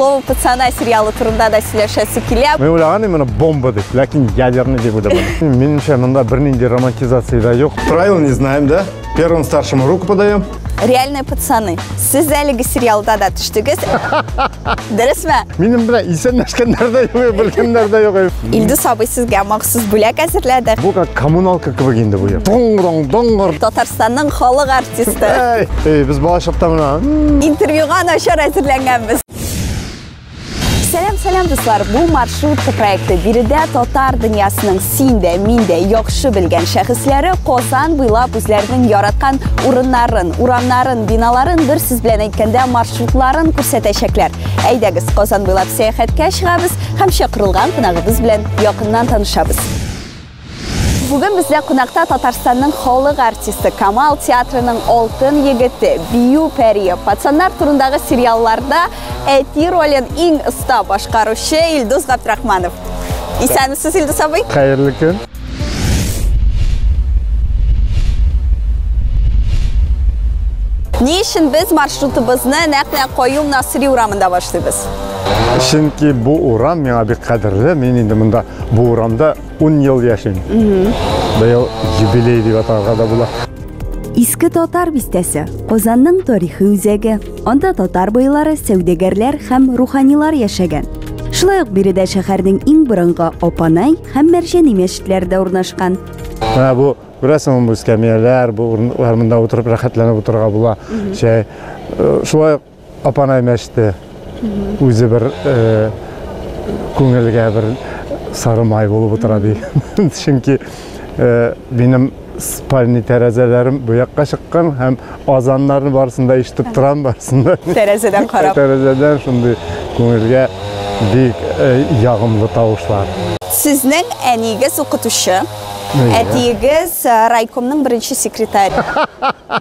Слово пацана сериалы турында да сөйләшәсе килә. Мен ойлағаным мына бомба деп, ләкин ядерный деп ойламадым. Меніңше мында бірнинде романтизация да жоқ. Правила не знаем, да? Первым старшему руку подаем. Реальные пацаны. Сіз әлеге сериалда да түштігіз. Дұрысмы? Менің біле исен әшкендер де жоқ, білгендер де жоқ. Илдус абый сізге махсус бүләк әзірләді. Бұл как коммуналка кебек инде бу. Доңғыр. Татарстанның халық артисты. Біз бала шақта мына Интервьюға нашар әзірләнгәнбез. Сәлем дуслар, бұл маршрутка проекты биредә татар дөньясының синдә, миндә яхшы белгән шәхесләре Казан буйлап үзләренең яраткан урыннарын, урамнарын, биналарын бер сүз белән әйткәндә маршрутларын күрсәтәчәкләр. Әйдәгез, Казан буйлап сәяхәткә чыгабыз һәм чакырылган кунагыбыз белән якыннан танышабыз. Бүген бездә кунакта Татарстанның халык артисты, Камал театрының алтын егете, Бию Пәрие, пацаннар турындагы сериалларда әти ролен иң оста башкаручы Илдус Габдрахманов. Исәнмесез, Илдус абый? Хәерле көн. Ни өчен без маршрутыбызны нәкъ Каюм Насыри урамында башлыйбыз? Чөнки бу урам миңа бик кадерле. Мен инде монда бу урамда 10 ел яшим. Быел юбилей дип атарга да була. Иске татар бистәсе, Казанның тарихи үзәге. Анда татар байлары, сәүдәгәрләр һәм руханилар яшәгән. Шулай ук биредә шәһәрнең иң борынгы Апанай һәм Мәрҗани мәчетләре урнашкан. Менә бу күрәсең, бу эскәмияләр, бу урыннарда утырып рәхәтләнеп утырырга була. Шулай Апанай мәчете үзе бер күңелгә бер сары май булып утыра ди. Чөнки минем спальный тәрәзәләрем бу якка чыккан һәм азаннарны барысында ишетеп торам, барысында. Тәрәзәдән карап. Тәрәзәдән шундый күңелгә бик ягымлы тавышлар. Сезнең әнигез укытучы, әтиегез райкомның беренче секретаре.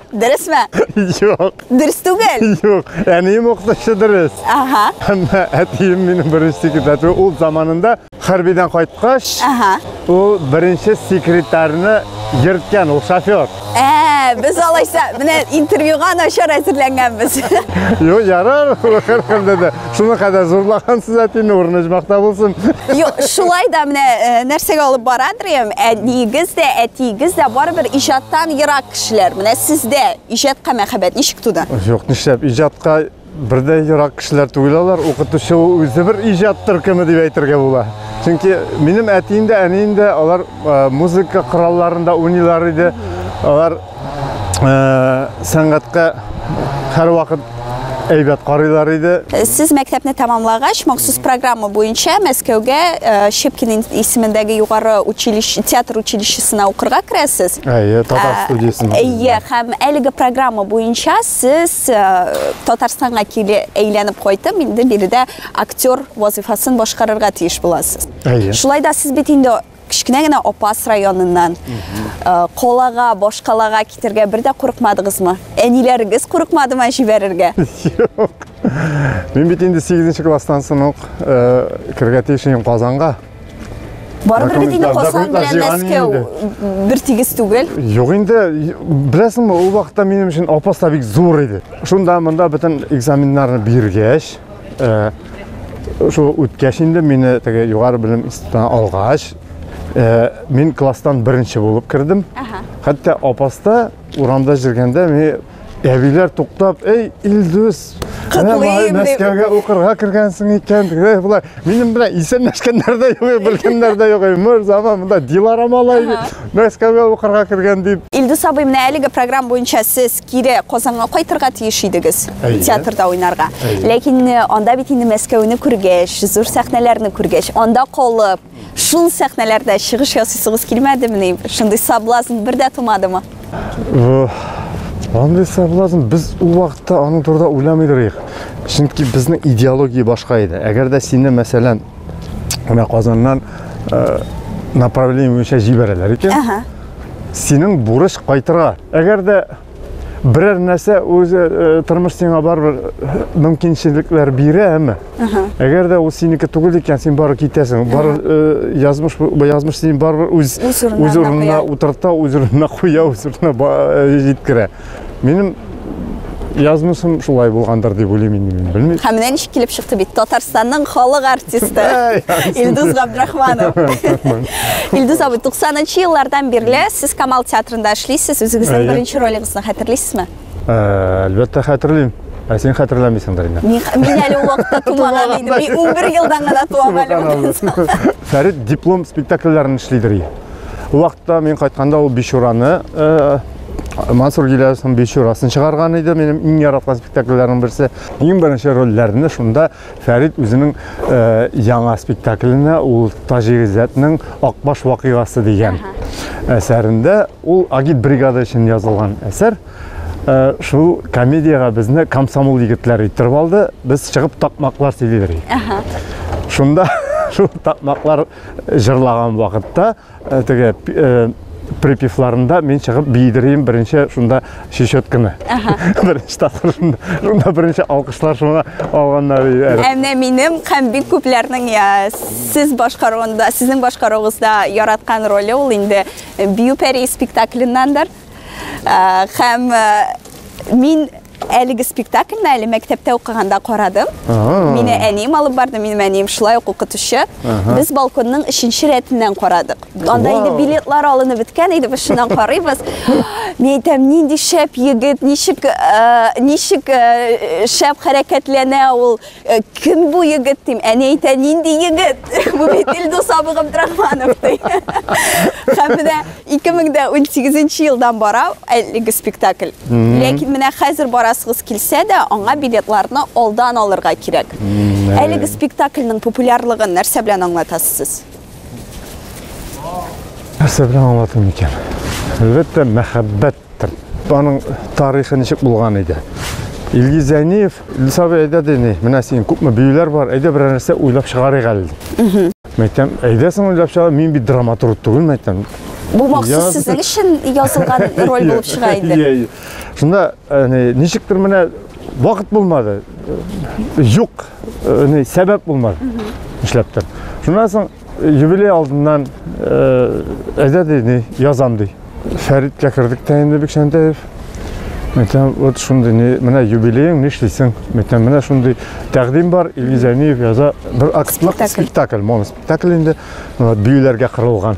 Дөресме? Юк. Дөрес түгел? Юк. Әнием укытучы дөрес. Ага. Һәм әтием минем беренче секретарь. Ул заманында хәрбидән кайткач, ул беренче секретарьны йөрткән, ул шофер. Biz алайса, менә интервьюга начар әзерләнгәнбез. Юк, ярар, һәркемдә дә. Шуны кадәр зурлагансыз әтине урынычмакта булсын. Юк, шулай да менә нәрсәгә алып барадыр, әнигез дә, әтигез дә барыбер иҗаттан ерак кешеләр. Менә сездә иҗатка мәхәббәт ничек туды? Юк, нишләп иҗатка birde yarak kişiler tuğlalar, okutuşu özü bir icat türkümü diye aytırga bular. Çünkü benim etiğimde, eneyimde, onlar müzik krallarında unilarıydı, onlar sanatga her vakit әйбәт карыйлар иде. Сез мәктәпне тәмамлагач, махсус программа буенча Мәскәүгә Щепкин исемендәге югары театр училищесына укырга керәсез. Татар студиясына. Һәм әлеге программа буенча сез Татарстанга килеп әйләнеп кайтып, инде биредә актер вазифасын башкарырга тиеш буласыз. Шулай да сез бит инде кичкенә генә Апас районыннан Колага, башкалага китергә бер дә курыкмадыгызмы? Әниләрегез курыкмадымы җибәрергә? Юк. Мин бит инде 8нче класстан соң ук кергә тиешем Казанга. Барыбер бит инде Казан белән Мәскәү бер тигез түгел. Юк инде, беләсеңме, ул вакытта минем өчен Апас та бик зур иде. Шунда монда бөтен экзаменнарны биргәч, шу үткәч инде мине теге югары белем институтына алгач, мен класстан бірінші болып кірдім. Хәтта Апаста урамда жүргенде мен әбилер тоқтап, "Ей, Илдус, Мәскәүгә укырга кергәнсең икән." Булай, минем белән исәнләшкәннәр дә юк, белгәннәр дә юк. Мөр заманында Дилара малай Мәскәүгә укырга кергән дип. Илдус абый, менә әлеге программа буенча сез кире Казанга кайтырга тиеш идегез, театрда уйнарга. Ләкин анда бит инде Мәскәүне күргәч, зур сәхнәләрне күргәч, анда калып, шул сәхнәләрдә чыгыш ясыйсыгыз килмәдеме? Шундый соблазн бер дә тумадымы? Андай соблазн біз ул вакытта аның турында уйламыйдык. Чөнки безнең идеология башка иде. Әгәр дә сине мәсәлән Казаннан направление буенча җибәрәләр икән, синең бурыч кайтырга. Әгәр дә birər nəsə özü tırmış sənə barbar mümkünçiliklər birə əmə. Əgər də o siniki түгел икән, син барып китәсең. Бар yazmış син барbar үз урынына утырта, үз урынына куя, үз урынына җиткерә. Минем язмышым шулай булгандыр дип уйлыйм инде, билмейм. Һәм менә ничек килеп чыкты бит Татарстанның халык артисты Илдус Габдрахманов. Илдус абый, 90-нчы еллардан бирле сез Камал театрында эшлисез, үзегезнең беренче ролигызны хәтерлисезме? Әлбәттә хәтерлим. Сен хәтерләмисеңдер инде. Мин әле ул вакытта тумаган идем. Мин 11 елдан гына туган. Фәрит диплом спектакльләрен эшлидер. Ул вакытта мин кайтканда ул Бишураны Мансур Гилязовның Бишурасын чыгарган иде. Минем иң яраткан спектакльләрнең берсе. Иң беренче рольләрне шунда Фәрит үзенең яңа спектакленә ул Таҗигизәтнең Акбаш вакыйгасы дигән әсәрендә ул агит бригада өчен язылган әсәр. Шул комедияга безне комсомол егетләре иттереп алды. Без чыгып такмаклар сөйлиләр. Шунда шул такмаклар җырлаган вакытта теге припевларында мен чыгып бийдирим беренче шунда щечетканы. Беренче тапкыр шунда беренче алкышлар шуңа алганнар. Әмма минем һәм бик күпләрнең сез башкаруында, сезнең башкаруыгызда яраткан роле ул инде Бию пәри спектаклендәндер. Һәм мин әлеге спектакльне әле мәктәптә укыганда карадым. Мине әнием алып барды, минем әнием шулай ук укытучы. Без балконның 3нче рәтеннән карадык. Анда инде билетлар алынып беткән иде, без шуннан карыйбыз. Мен әйтәм, нинди шәп егет, ничек шәп хәрәкәтләнә ул, кем бу егет дим. Әни әйтә, нинди егет? Бу бит Илдус Габдрахманов ди. Һәм менә 2018 елдан бара әлеге спектакль. Ләкин менә хәзер барасыгыз килсә дә, аңа билетларны алдан алырга кирәк. Әлеге спектакльнең популярлыгын нәрсә белән аңлатасыз? Нәрсә белән аңлатам икән? Әлбәттә, мәхәббәттер. Аның тарихы ничек булган иде. Илгиз Зәйниев, Илдус абый әйтә ди, менә син күпме биюләр бар, әйдә бер нәрсә уйлап чыгарыйк әле. Мәйтәм, әйдәсең уйлап чыгар, мин бит драматург түгел, мәйтәм. Бу махсус сезнең өчен язылган роль булып чыга иде. Шунда, ничектер менә вакыт булмады. Юк, сәбәп булмады. Эшләптер. Шуннан соң юбилей алдыннан әйдә ди, язам ди. Фәриткә кирдек тә инде Бикшәнтәев. Мәйтәм, вот шундый менә юбилеең нишлисең? Мәйтәм, менә шундый тәкъдим бар, Илгиз Зәйниев яза бер актлык спектакль, моноспектакль инде биюләргә кырылган.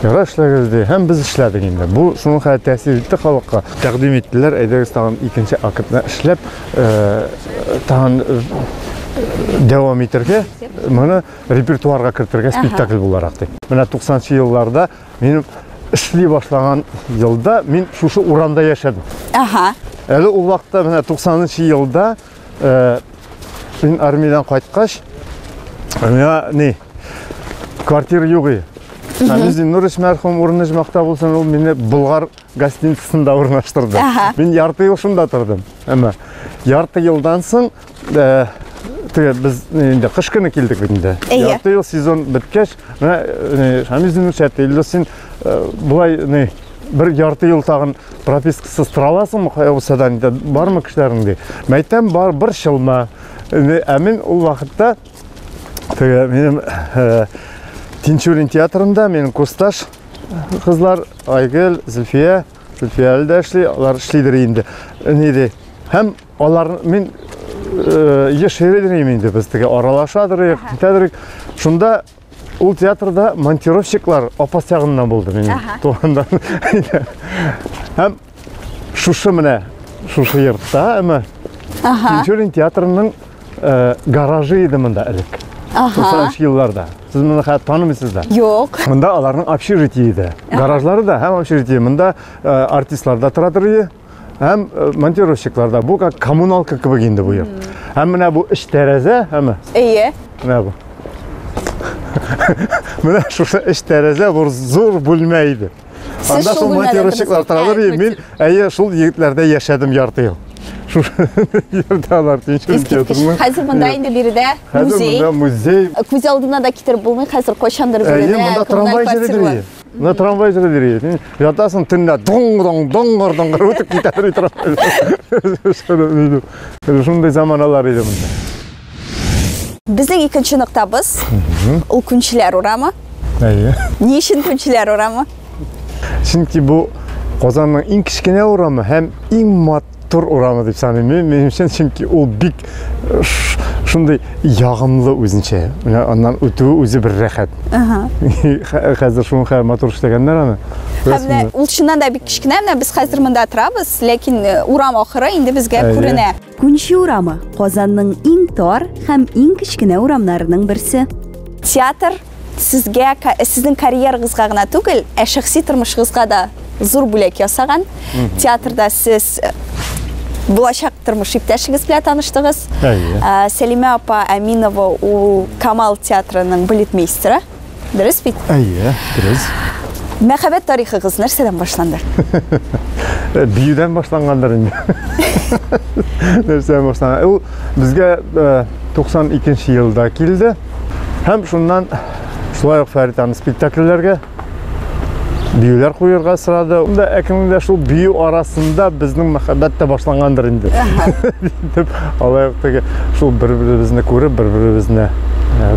Яра эшләгез ди, һәм без эшләдек инде. Бу шуның тәэсир итте халыкка. Тәкъдим иттеләр, әйдәгез тагын икенче актны эшләп, тагын дәвам итәргә, моны репертуарга кертергә спектакль буларак ди. Менә 90-нчы елларда минем эшли башлаган елда мин шушы урамда яшәдем. Әле ул вакытта менә 90-нчы елда мин армиядан кайткач, менә квартира юк иде. Bizim Nuriş mərhum urunacmaqda bulsan, ol meni Bulgar gostinitsasında urnaştırdı. Ben yartı yıl şunda turdim. Ama yartı yıldan soң biz indi kış günü keldik bende. Yartı yıl sezon bitkeş, Hamiz'in uşatı Ildusin bulay bir yartı yıl tağın propiskasız tura alasың mı? Osадан бар mı kişilerinde? Мәйтәм бар bir şılma. Әмин ул вакытта benim Tinçurин театрында менің курсташ кызлар Айгөл, Зülfiye әле эшли, алар эшлидер инде. Неде? Һәм алар мен ешеридер инде, без теге аралашадыр, китәдер. Шунда ул театрда монтировщиклар апас ягыннан булды менин тугандан. Һәм шушы менә, шушы йортта, әмма Tinçurин театрының гаражы иде монда элек. 90-нчы елларда. Siz bunu tanımıyorsunuz da. Yok. Bunda alarının общежитиеде. Garajları da hem общежитие. Bunda artistler da turadır. Hem montirovщиклар da. Bu kommunalka gibi giyindi bu yıl. Hem ne bu iş tereze hem. İyi. Ne bu? Mene şu iş tereze bu zor bulmaydı. Anda şu montirovщиклар turadır. Ben әйе şul yiğitlerde yaşadım yartı yıl. Şu yerdalar Tinçurин teatrının. Hazır bunda indi biri de muzey. Hazır muzey. Көз алдына да китерип булмый, хәзер качандыр бирде. Бunda tramvay жүрүлөр. Мына tramvay жүрүлөр. Ятасың түндө доңгор өтүп кетер трамвай. Шундай заманалар иде мында. Биздин экинчи ныктабыз ул күнчилер урамы. Эмне үчүн күнчилер урамы? Чөнки бу Казанның иң кичкене урамы һәм иң матур урамы деп санаймын. Меніңше, чөнки ол бик шундай ягымлы үзенчә. Аннан үтү үзе бер рәхәт. Хәзер шуны матур эшләгәннәр аны. Һәм ул чыннан да бик кичкенә, менә без хәзер монда торабыз, ләкин урам ахыры инде безгә күренә. Күнче урамы Казанның иң тар һәм иң кичкенә урамнарының берсе. Театр сезгә, сезнең карьерагызга гына түгел, шәхси тормышыгызга да зур бүләк ясаган. Театрда сез булачак тормыш иптәшегез белән таныштыгыз. Сәлимә апа Әминова ул Камал театрының балетмейстеры. Дөрес бит? Дөрес. Мәхәббәт тарихыгыз нәрсәдән башланды? Биюдән башлангандыр инде. Нәрсәдән башланган? Ул безгә 92 елда килде. Һәм шуннан шулай ук Фәрит аны спектакльләргә биюләр куярга сорады. Унда әкемдә шул бию арасында безнең мәхәббәт тә башлангандыр инде. Дип, алай ук теге шул бер-беребезне күреп, бер-беребезне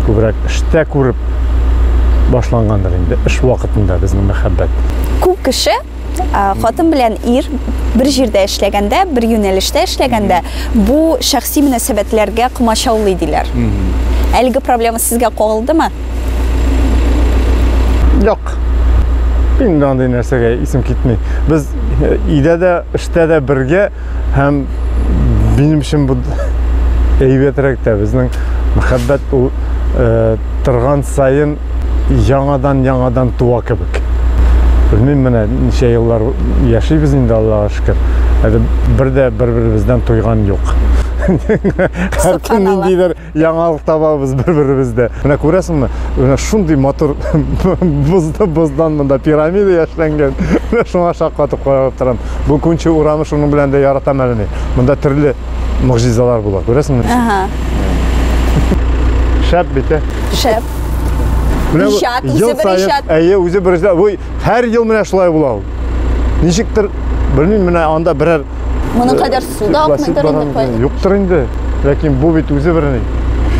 күбрәк эштә күреп башлангандыр инде. Эш вакытында безнең мәхәббәт. Күп кеше хатын белән ир бер җирдә эшләгәндә, бер юнәлештә эшләгәндә, бу шәхси мөнәсәбәтләргә комачаулый диләр. Әлеге проблема сезгә кагылдымы? Юк. Инде андый нәрсәгә исем китми. Без өйдә дә, эштә дә бергә һәм минем өчен бу әйбәтрәк тә безнең мәхәббәт ул торган сайын яңадан туа кебек. Белмим, менә ничә еллар яшибез инде, Аллага шөкер. Бер-беребездән туйган юк. Һәр көн ниндидер яңалык табабыз бер-беребездә. Менә күрәсеңме? Менә шундый матур боздан монда пирамида яшьләнгән. Шуңа шаккатып куеп торам. Бу күнче урамы шуның белән дә яратам әле. Монда төрле мөгъҗизалар була. Күрәсеңме? Шәп бит. Шәп. Ишат, үзе бер ишат. Үзе бер ишат. Бу һәр ел менә шулай була ул. Ничектер, белмим, менә анда берәр моның кадәр суда акмыйдыр инде. Юктыр инде. Ләкин бу бит үзе бер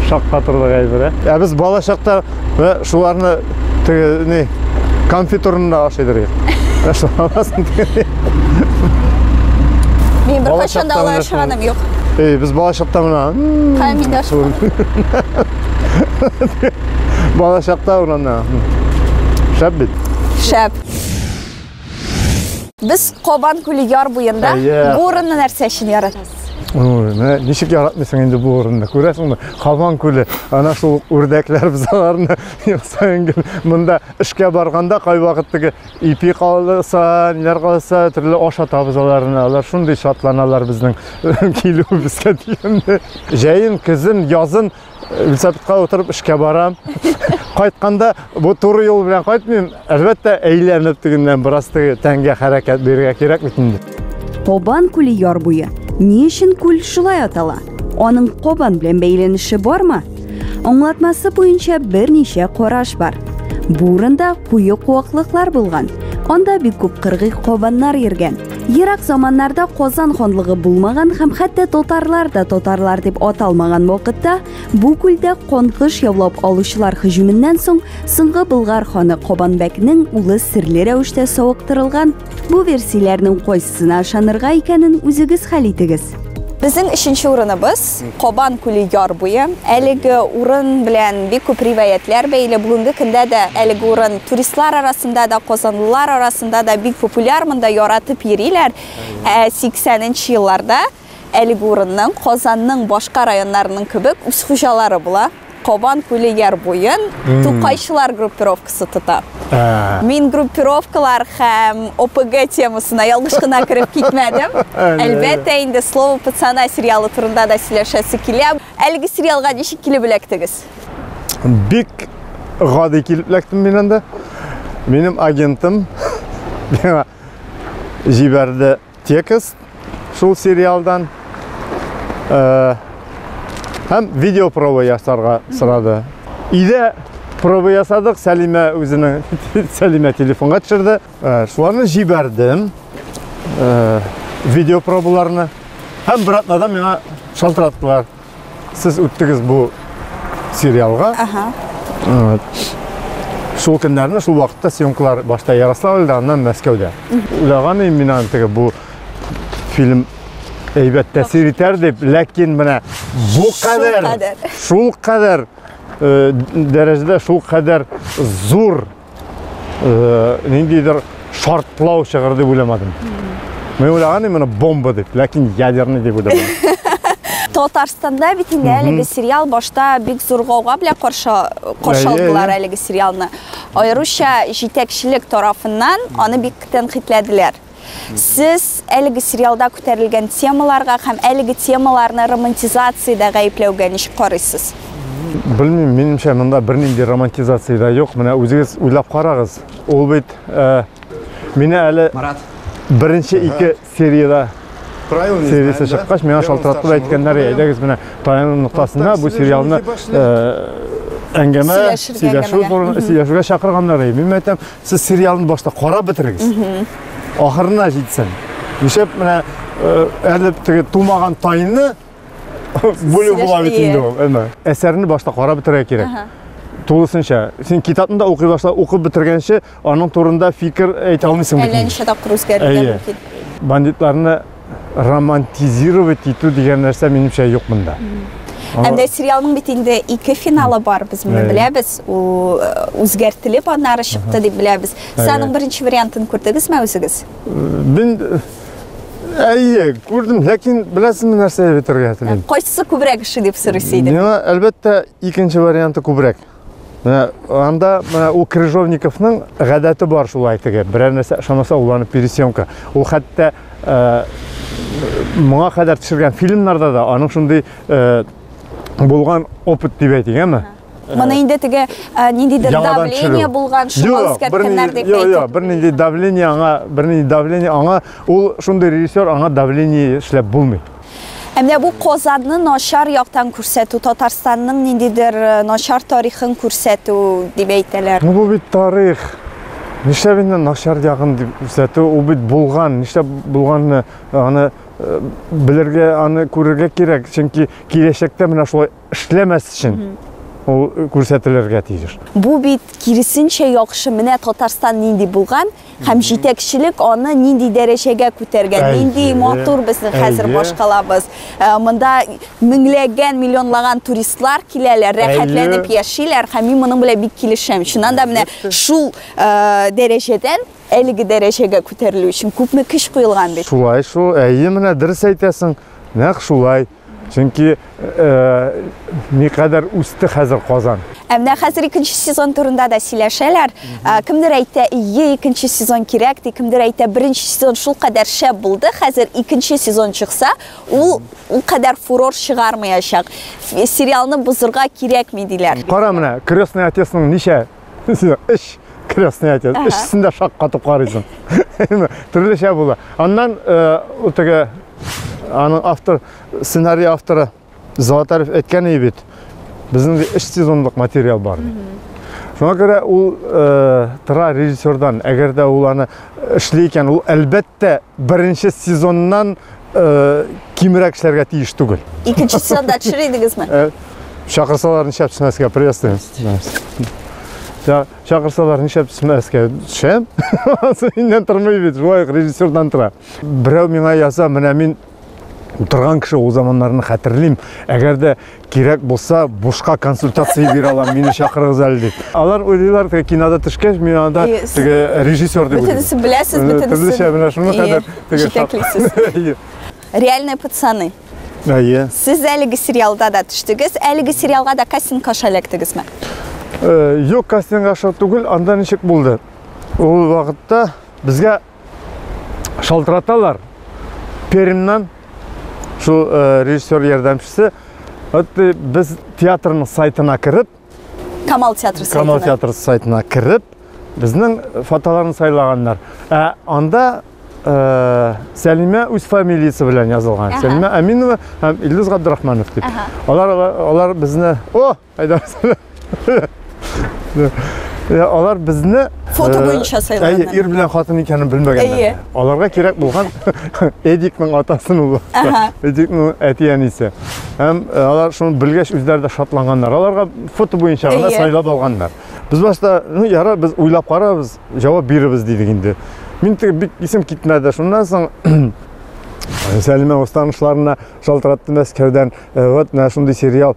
шаккатырлык әйбер. Без бала чакта шуларны теге конфитурында ашыйдыр. Мин бер кайчан да алай ашаганым юк. Без бала чакта менә Камидаш. Бала чакта урана. Шәп бит. Шәп. Biz Qoban күле яр буенда бу урынны нәрсә өчен яратасыз? Ничек яратмыйсың инде бу урынны? Күрәсеңме? Qoban күле, ана шул үрдәкләр бизаларны ясаган монда эшкә барганда кай вакыт теге ипи калса, ниләр калса, төрле аша табызаларны, алар шундый шатланалар безнең килүебезгә дигәндә. Җәен, көзен, язын велосипедка утырып эшкә барам. Кайтканда бу туры юл белән кайтмыйм. Әлбәттә әйләнеп тегеннән бераз тәнгә хәрәкәт бирергә кирәк бит инде. Qoban күле яр буе. Ни өчен күл шулай атала? Аның Qoban белән бәйләнеше бармы? Аңлатмасы буенча берничә караш бар. Бу урында куе куаклыклар булган. Анда бик күп кыргый Qobanнар йөргән. Ерак заманнарда Казан ханлыгы булмаган һәм хәтта татарлар да татарлар дип аталмаган вакытта бу күлдә конкыш яулап алучылар һөҗүменнән соң соңгы Болгар ханы Кабанбәкнең улы серле рәвештә савыктырылган. Бу версияләрнең кайсысына ышанырга икәнен үзегез хәл итегез. Безнең өченче урыныбыз Qoban күле яр буе. Әлеге урын белән бик күп риваятлар бәйле. Бүгенге көндә дә әлеге урын туристлар арасында да, казанлылар арасында да бик популяр, монда яратып йөриләр. 80нче елларда әлеге урынның Казанның башка районнарының кебек үз хуҗалары була. Qoban күле яр буен Тукайчылар группировкасы тота. Мин группировкалар һәм ОПГ темасына ялгыш кына кирип китмәдем. Әлбәттә инде Слово пацана сериалы турында да сөйләшәсе килә. Әлеге сериалга ничек килеп эләктегез? Бик гади килеп эләктем мин анда. Минем агентым җибәрде текст шул сериалдан. Һәм видео проба ясарга сорады. Өйдә проба ясадык, Сәлимә телефонга төшерде. Шуларны җибәрдем. Видео пробаларны. Һәм бер атнада миңа шалтыраттылар. Сез үттегез бу сериалга. Шул көннәрне, шул вакытта съемкалар башта Ярославльдә, аннан Мәскәүдә. Уйлаган идем мин аны бу фильм әйбәт тәсир итәр дип, ләкин менә бу кадәр, шул кадәр дәрәҗәдә, шул кадәр зур ниндидер шартлау чыгыр дип уйламадым. Мен уйлаган менә бомба дип, ләкин ядерный дип уйладым. Татарстанда бит инде әлеге сериал башта бик зур гауга белән каршылдылар әлеге сериалны. Аеруча җитәкчелек тарафыннан аны бик тәнкыйтьләделәр. Сез әлеге сериалда күтәрелгән темаларга һәм әлеге темаларны романтизациядә гаепләүгә ничек карыйсыз? Белмим, минемчә монда бернинди романтизация да юк. Менә үзегез уйлап карагыз. Ул бит мине әле беренче 2 серияда сериясы чыккач, миңа шалтыратып әйткәннәр, әйдәгез менә таяну нуктасында бу сериалны әңгәмә, сөйләшүгә чакырганнар. Мин әйтәм, сез сериалны башта карап бетерегез. Ахырына җитсен. Нишләп менә әле теге тумаган тайны бүлү була бит инде ул. Әсәрне башта карап бетерергә кирәк. Тулысынча. Син китапны да укый башла, укып бетергәнче аның турында фикер әйтә алмыйсың бит. Әллә ничә тапкыр үзгәртергә мөмкин. Бандитларны романтизировать итү дигән нәрсә минемчә юк монда. Һәм дә сериалның бит инде 2 финалы бар, без моны беләбез. Ул үзгәртелеп аннары чыкты дип беләбез. Сез аның беренче вариантын күрдегезме үзегез? Мин күрдем, ләкин беләсезме нәрсә әйтергә телим? Кайсысы күбрәк эше дип сорыйсы иде? Миңа әлбәттә икенче варианты күбрәк. Анда у Крыжовниковның гадәте бар шулай теге. Берәр нәрсә ышанмаса уланы пересъемка. Ул хәтта моңа кадәр төшергән фильмнарда да аның шундый булган опыт дип әйтәме? Моны инде теге ниндидер давление булган, шуңа үзгәрткәннәр дип әйтә. Юк, бернинди давление аңа, ул шундый режиссер аңа давление эшләп булмый. Әмма бу Казанны начар яктан күрсәтү, Татарстанның ниндидер начар тарихын күрсәтү дип әйтәләр. Бу бит тарих. Нишләп инде начар ягын дип күрсәтү, ул бит булган, нишләп булганны аны белергә, аны күрергә кирәк, чөнки киләчәктә менә шулай эшләмәс өчен ул күрсәтелергә тиеш. Бу бит киресенчә яхшы, менә Татарстан нинди булган һәм җитәкчелек аны нинди дәрәҗәгә күтәргән, нинди матур безнең хәзер башкалабыз. Монда меңләгән, миллионлаган туристлар киләләр, рәхәтләнеп яшиләр һәм мин моның белән бик килешәм. Шуннан да менә шул дәрәҗәдән әлеге дәрәҗәгә күтәрелү өчен күпме көч куелган бит. Шулай, менә дөрес әйтәсең, нәкъ шулай. Чөнки никадәр үсте хәзер Казан. Менә хәзер 2нче сезон турында да сөйләшәләр. Кемдер әйтә, 2нче сезон кирәк ди, кемдер әйтә, 1нче сезон шул кадәр шәп булды, хәзер 2нче сезон чыкса, ул кадәр фурор чыгармаячак. Сериалны бузырга кирәкми диләр. Кара менә, Крестный отецның ничә эш, Крестный отец, эшсендә шаккатып карыйсың. Төрлечә була. Аннан ул теге аның автор, сценарий авторы Золотарев әйткән бит. Безнең 3 сезонлык материал бар. Шуңа күрә ул тора режиссердан, әгәр дә ул аны эшли икән, ул әлбәттә беренче сезоннан кимрәк эшләргә тиеш түгел. 2нче сезонда төшер идегезме? Чакырсалар нишләп төшмәскә приветствуем. Чакырсалар нишләп төшмәскә төшәм? Иннән тормый бит, шулай режиссердан тора. Берәү миңа яза, менә мин Утырган кеше ул заманнарны хәтерлим. Әгәр дә кирәк булса, бушка консультация бирә алам, мине чакырыгыз әле дип. Алар уйлыйлар, теге кинода төшкәч, мин анда теге режиссер дип уйлыйм. Бөтенесе беләсез, бөтенесе. Менә шуны кадәр теге Реальные пацаны. Сез әлеге сериалда да төштегез, әлеге сериалга да кастинг аша электегезме? Юк, кастинг аша түгел, анда ничек булды? Ул вакытта безгә шалтыраталар. Перимнан шу режиссер ярдәмчесе, без театрның сайтына кирип, Камал театры сайтына кирип, безнең фотоларын сайлаганнар. Анда Сәлимә үз фамилиясе белән язылган. Сәлимә Әминова һәм Илдус Габдрахманов дип. Алар безне, алар безне фото буенча сайлаганнар. Ир белән хатын икәнен белмәгәннәр. Аларга кирәк булган Эдикның атасын ул. Эдикның әти-әнисе. Һәм алар шуны белгәч үзләре дә шатланганнар. Аларга фото буенча гына сайлап алганнар. Без башта, яра, без уйлап карабыз, җавап биребез дидек инде. Мин бик исем китмәде. Шуннан соң Сәлима останышларына шалтыратты мәскәүдән, вот менә шундый сериал.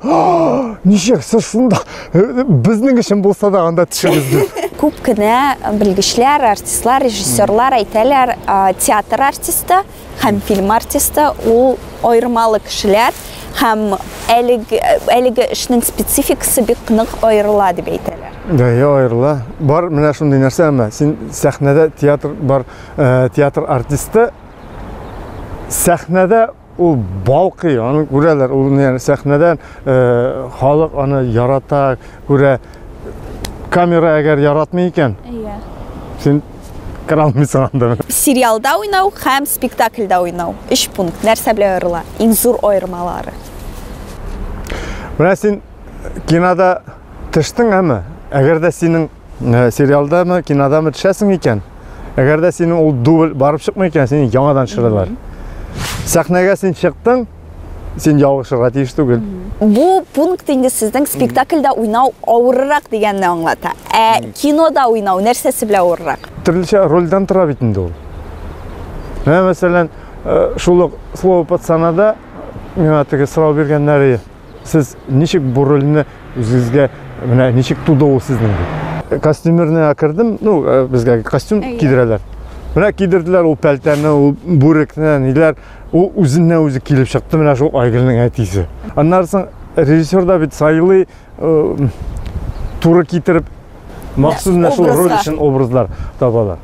Ничек сез шунда безнең өчен булса да анда төшегез. Күп кенә белгечләр, артистлар, режиссерлар әйтәләр, театр артисты һәм фильм артисты ул аермалы кешеләр һәм әлеге эшнең спецификасы бик нык аерыла дип әйтәләр. Да, аерыла. Бар менә шундый нәрсә әмма син сәхнәдә театр бар, театр артисты сәхнәдә ул балкый, аны күрәләр, ул сәхнәдән халык аны ярата, күрә. Камера әгәр яратмый икән, син кыра алмыйсың анда. Сериалда уйнау һәм спектакльдә уйнау. 3 пункт нәрсә белән аерыла? Иң зур аермалары. Менә син кинода төштең, әмма әгәр дә синең сериалдамы, кинодамы төшәсең икән, әгәр дә синең ул дубль барып чыкмый икән, сине яңадан төшерәләр. Сәхнәгә син чыктың, син ялгышырга тиеш түгел. Бу пункт инде сезнең спектакльдә уйнау авыррак дигәнне аңлата. Кинода уйнау нәрсәсе белән авыррак? Төрлечә рольдән тора бит инде ул. Менә мәсәлән, шул слово пацанада миңа теге сорау биргәннәре, сез ничек бу рольне үзегезгә менә ничек туды ул сезнең? Костюмерне кирдем, безгә костюм кидерәләр. Менә кидерделәр ул пәлтәне, ул бүрекне, ниләр, ул үзеннән үзе килеп чыкты, менә шул Айгөлнең әтисе. Аннан соң режиссер да бит сайлый, туры китереп, махсус менә шул роль өчен образлар табалар.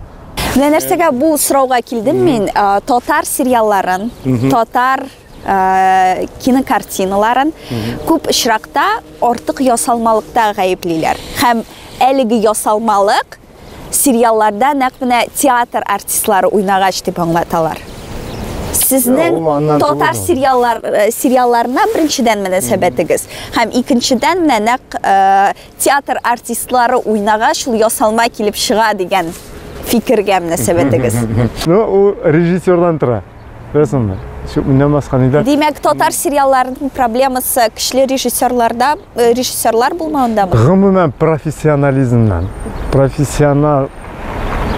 Менә нәрсәгә бу сорауга килдем мин, татар сериалларын, татар кинокартиналарын күп очракта артык ясалмалыкта гаеплиләр. Һәм әлеге ясалмалык сериалларда нәкъ менә театр артистлары уйнагач дип аңлаталар. Сезнең татар сериалларына беренчедән мөнәсәбәтегез һәм икенчедән менә нәкъ театр артистлары уйнагач ул ясалма килеп чыга дигән фикергә мөнәсәбәтегез. Ул режиссердан тора. Рәсемме? Димәк, татар сериалларының проблемасы көчле режиссерлар булмауындамы? Гомумән профессионализмнан. Профессионал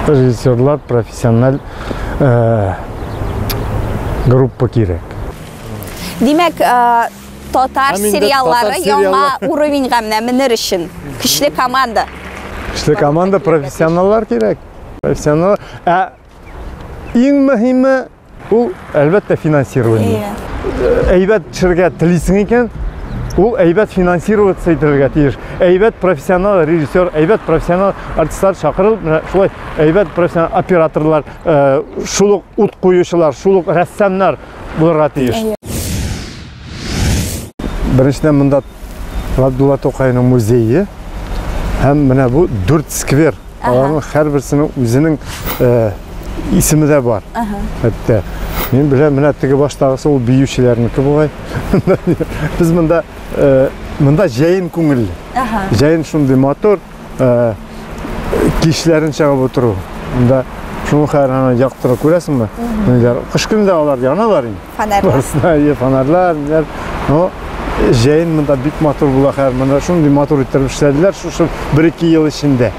режиссерлар, профессиональ группа кирәк. Димәк, татар сериаллары яңа уровеньга менер өчен көчле команда. Көчле команда, профессионаллар кирәк. Профессионаллар. Иң мөһиме ул әлбәттә финансирование. Әйбәт төшергә телисең икән, ул әйбәт финансироваться ителергә тиеш. Әйбәт профессионал режиссер, әйбәт профессионал артистлар чакырылып, шулай әйбәт профессионал операторлар, шул ук ут куючылар, шул ук рәссамнар булырга тиеш. Беренчедән монда Габдулла Тукайның музее һәм менә бу 4 сквер. Аларның һәрберсенең үзенең исеме дә бар. Хәтта мен беләм, менә теге баштагысы ул биючеләрнеке бугай. Без монда җәен күңелле. Җәен шундый мотор, кишләрен чыгып утыру. Монда шуны һәр яктырып күрәсеңме? Кыш көндә алар яналар инде. Фонарьлар, җәен монда бик мотор була һәр. Монда шундый мотор иттереп эшләделәр, шушы 1-2 ел эчендә.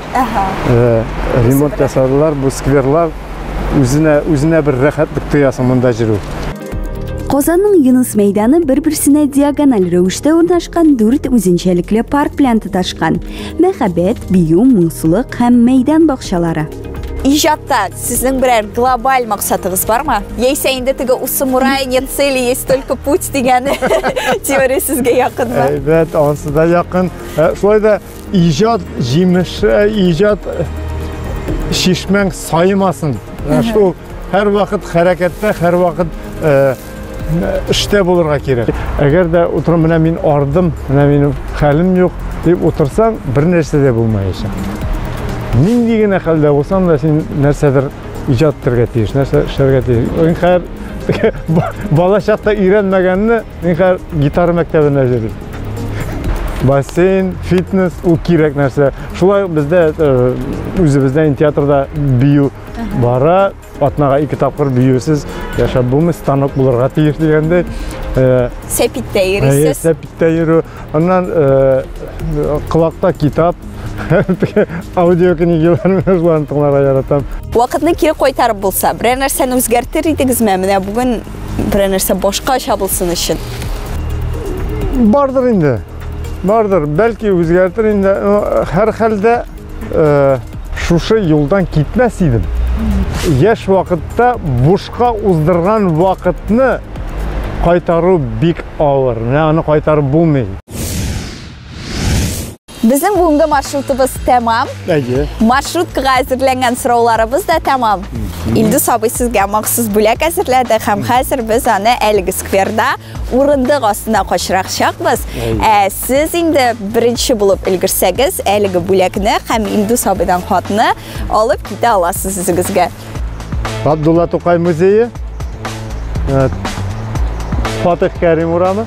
Ремонт ясадылар, бу скверлар. Үзенә бер рәхәтлек тоясың монда җирү. Казанның Юнус мәйданы бер-берсенә диагональ рәвештә урнашкан 4 үзенчәлекле парк белән тоташкан. Мәхәббәт, бию, моңсулык һәм мәйдан бакчалары. Иҗатта сезнең берәр глобаль максатыгыз бармы? Яисә инде теге у самурая нет цели, есть только путь дигән теория сезгә якынмы? Әйбәт, ансы да якын. Шулай да иҗат җимеше, иҗат шишмәң саймасын. Шул һәр вакыт хәрәкәттә, һәр вакыт эштә булырга кирәк. Әгәр дә утырып менә мин ардым, менә минем хәлем юк дип утырсаң, бер нәрсә дә булмаячак. Нинди генә хәлдә булсаң да син нәрсәдер иҗат итәргә тиеш, нәрсә эшләргә тиеш. Ин һәр бала чакта өйрәнмәгәнне, ин һәр гитара мәктәбенә җибәрде. Бассейн, фитнес, ул кирәк нәрсә. Шулай бездә үзебездә театрда бию бара, атнага 2 тапкыр биюсез яшап булмый, станок булырга тиеш дигәндә. Сәпиттә йөрисез. Сәпиттә йөрү. Аннан кылакта китап, аудио книгаларны тыңларга яратам. Вакытны кире кайтарып булса, берәр нәрсәне үзгәртер идегезме? Менә бүген bir нәрсе башка чабылсын өчен? Bardır indi. Bardır. Belki özgertir indi. Her halde şu yoldan gitmez idim. Yaş vakitte boşka uzdırgan vakitini qaytarу bek ağır. Yani qaytarып bulmayı. Bizim bugungi marşrutimiz tamam. Marşrutkaga әзерленген сұрауларыбыз да tamam. Илдус абый sizga maxsus бүләк әзерләде һәм хәзер biz аны әлеге скверда урындык астына качыракчакбыз. Siz инде беренче булып өлгерсәгез, әлеге бүләкне һәм Илдус абыйдан хатны алып китә аласыз үзегезгә. Abdullah Tokay Müzeyi. Fatih Kerim uramı.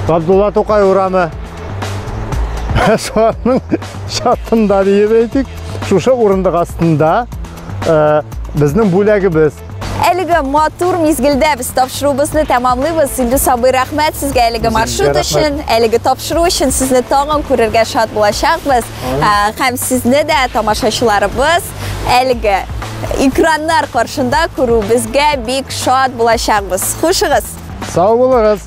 Abdullah Tokay uramı. Şuanın şatında diyebeydik. Şuşa urunduk aslında bizning bo'lagimiz. Әлеге матур мизгилдә biz тапшыруыбызны тәмамлыйбыз. Илдус абый, рәхмәт сезгә әлеге маршрут өчен, әлеге тапшыру өчен сезне тагын күрергә шат булачакбыз. Һәм сезне дә тамашачыларыбыз әлеге экраннар каршында күрү безгә бик шат булачакбыз. Хушыгыз. Sağ olunuz.